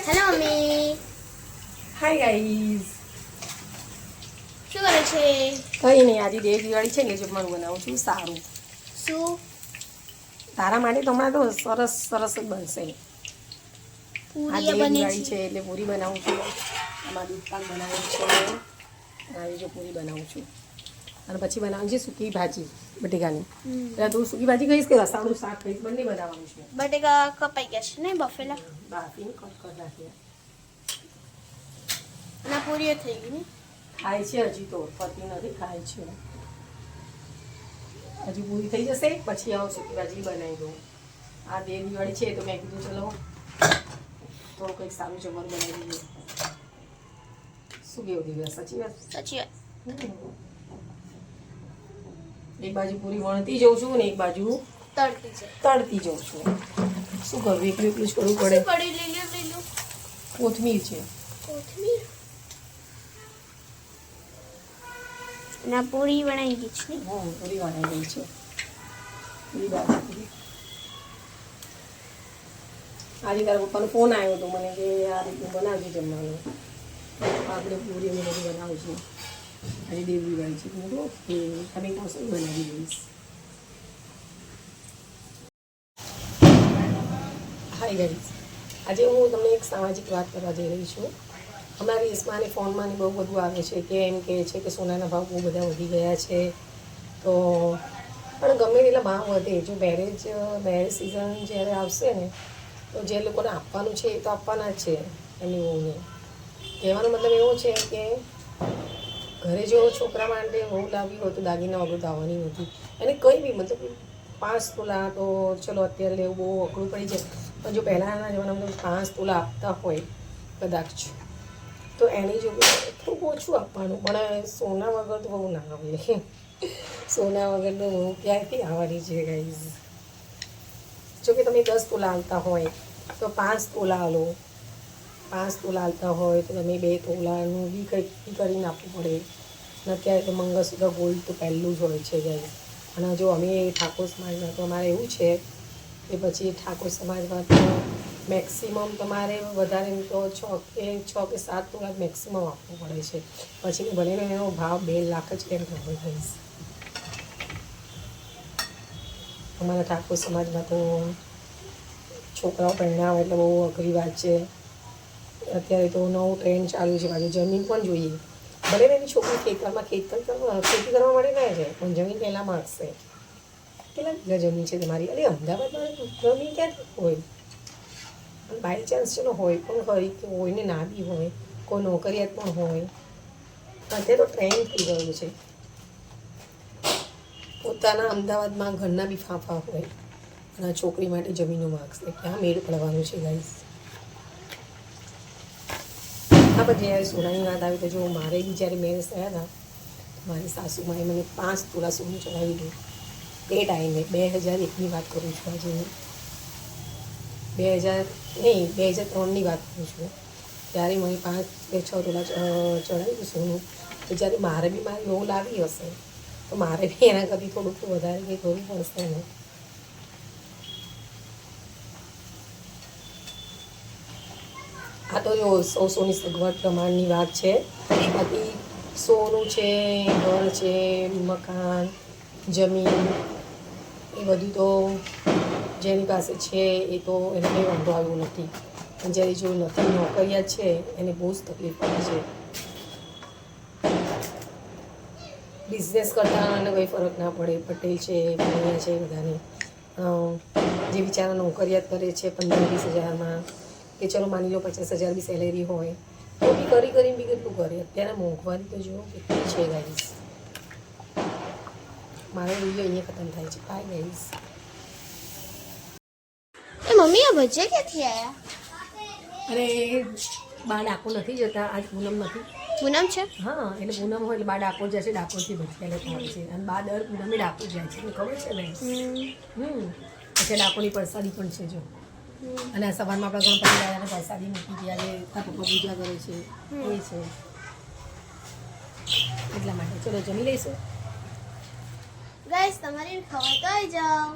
Hello mummy. Hi guys. શું કરે છે? કંઈ નહીં, આજે દેવ દિવાળી છે ને જમવાનું બનાવું છું સારું. શું? તારા માટે તો હમણાં તો સરસ સરસ જ બનશે. આ દેવ દિવાળી છે એટલે પૂરી બનાવું છું. આમાં દૂધ પાક બનાવું છું. આવી જો પૂરી બનાવું છું. અને પછી બનાવું છે સૂકી ભાજી બટેકાની. એટલે તું સૂકી ભાજી કહીશ કે રસાળું શાક કહીશ? બંને બનાવવાનું છે. બટેકા કપાઈ ગયા છે ને બફેલા? બાફીને કટ કરી નાખીએ. અને પૂરીઓ થઈ ગઈ ને? ખાય છે હજી તો પતી નથી, ખાય છે. હજી પૂરી થઈ જશે પછી આવું સૂકી ભાજી બનાવી દઉં. આ દેવ દિવાળી છે તો મેં કીધું ચલો થોડું કંઈક સારું જમવાનું બનાવી દઈએ. શું કેવું દિવ્યા? સાચી વાત? સાચી વાત. એક બાજુ પૂરી વણતી જઉં છું ને એક બાજુ તળતી જઉં છું. શું કરવું, એકલું એકલું જ કરવું પડે. લીલું કોથમીર છે. કોથમીર ના પૂરી બનાવી ગઈ છે ને? પૂરી બનાવી ગઈ છે. પૂરી બાજુ આજે તારા પપ્પાનો ફોન આવ્યો હતો મને કે આ રીતનું બનાવજો જમવાનું. આપણે પૂરી ને બધું બનાવું છું. આજે દેવ દિવાળી છે તો ઓકે તમે પાછું બનાવી દઈશ. હાય ગાઈઝ, આજે હું તમને એક સામાજિક વાત કરવા જઈ રહી છું. હમણાં રીલ્સમાં અને ફોનમાં બહુ બધું આવે છે કે એમ કહે છે કે સોનાના ભાવ બહુ બધા વધી ગયા છે. તો પણ ગમે તેટલા ભાવ વધે, જો મેરેજ સિઝન જ્યારે આવશે ને તો જે લોકોને આપવાનું છે એ તો આપવાના જ છે. એની વહુને કહેવાનો મતલબ એવો છે કે ઘરે જો છોકરા માટે વહુ લાવી હોય તો દાગીના વગર તો આવવાની નથી. અને કંઈ બી મતલબ 5 તોલા તો ચલો અત્યારે લેવું બહુ અઘરું પડી જાય, પણ જો પહેલાંના જમાનામાં 5 તોલા આપતા હોય કદાચ તો એની જો થોડુંક ઓછું આપવાનું. પણ સોના વગર તો બહુ ના આવે. સોના વગર તો બહુ ક્યાંથી આવવાની છે ગાઈઝ. જો કે તમે 10 તોલા આવતા હોય તો 5 તોલા લો. 5 તોલા આવતા હોય તો તમે 2 તોલાનું બી કંઈક કરીને આપવું પડે. અને અત્યારે તો મંગળસૂત્ર ગોલ્ડ તો પહેલું જ હોય છે ગાઈઝ. અને જો અમે ઠાકોર સમાજમાં તો અમારે એવું છે કે પછી ઠાકોર સમાજમાં તો મેક્સિમમ તમારે વધારે તો 6 કે 7 તોલા મેક્સિમમ આપવું પડે છે. પછી ભલે એનો ભાવ 2 લાખ જ કેમ થતો ગાઈઝ. અમારા ઠાકોર સમાજમાં તો છોકરાઓ પરણાવે એટલે બહુ અઘરી વાત છે. અત્યારે તો નવું ટ્રેન્ડ ચાલુ છે, પાછું જમીન પણ જોઈએ. ભલે એની છોકરી ખેતી કરવા માટે ના જાય પણ જમીન પહેલાં માગશે. કેટલા વીઘા જમીન છે તમારી? અરે અમદાવાદમાં જમીન ક્યાંથી હોય? બાય ચાન્સ ચલો હોય પણ ખરી કે હોયને ના બી હોય, કોઈ નોકરિયાત પણ હોય. અત્યારે તો ટ્રેન્ડ થઈ ગયું છે. પોતાના અમદાવાદમાં ઘરના બી ફાંફા હોય અને છોકરી માટે જમીનો માગશે. ક્યાં મેળ પડવાનું છે ગાઈઝ? હા, પણ જ્યારે સોનાની વાત આવી તો જો મારે બી જ્યારે મેરેજ થયા હતા મારી સાસુમાએ મને 5 તોલા સોનું ચડાવી દીધું. તે ટાઈમે 2001ની વાત કરું છું. આજે 2003ની વાત કરું છું. ત્યારે મને 5 કે 6 તોલા ચડાવી દીધું સોનું. તો જ્યારે મારે બી મારી વહુ લાવી હશે તો મારે બી એના કરતી થોડુંક વધારે કંઈ કરવું પડશે ને. આ તો જો સોની સગવડ પ્રમાણની વાત છે. બાકી સોનું છે, ઘર છે, મકાન, જમીન એ બધું તો જેની પાસે છે એ તો એને કંઈ વાંધો આવ્યો નથી. પણ જ્યારે જો નથી, નોકરિયાત છે એને બહુ જ તકલીફ પડે છે. બિઝનેસ કરતાં અને કંઈ ફરક ના પડે. પટેલ છે, ભણ્યા છે બધાને, જે બિચારા નોકરિયાત કરે છે 15-20 હજારમાં કે ચલો માની લો 50,000 બી સેલેરી હોય તો બી કરીને બી કેટલું કરે. અત્યારે મોંઘવારી તો જુઓ કેટલી છે ગાઈઝ. મારો વિડીયો અહીંયા ખતમ થાય છે. By guys. એ મમ્મી આ ભજીયા ક્યાંથી આવ્યા? અરે બા ડાકોર નથી જતા, આજ પૂનમ નથી. પૂનમ છે? હા, એટલે પૂનમ હોય એટલે બા ડાકોર જાય છે. ડાકોરથી ભજીયા લેતા આવે છે. અને બા દર પૂનમે ડાકોર જાય છે, ખબર છે ને? પછી ડાકોરની પ્રસાદી પણ છે જો. અને સવારમાં આપણે ગણપતિ દાદાને પ્રસાદી મૂકી ત્યારે પપ્પા પૂજા કરે છે એ છે. એટલા માટે ચલો જમી લઈશું. ગાઈસ તમારી ખબર તો આવી જાઓ.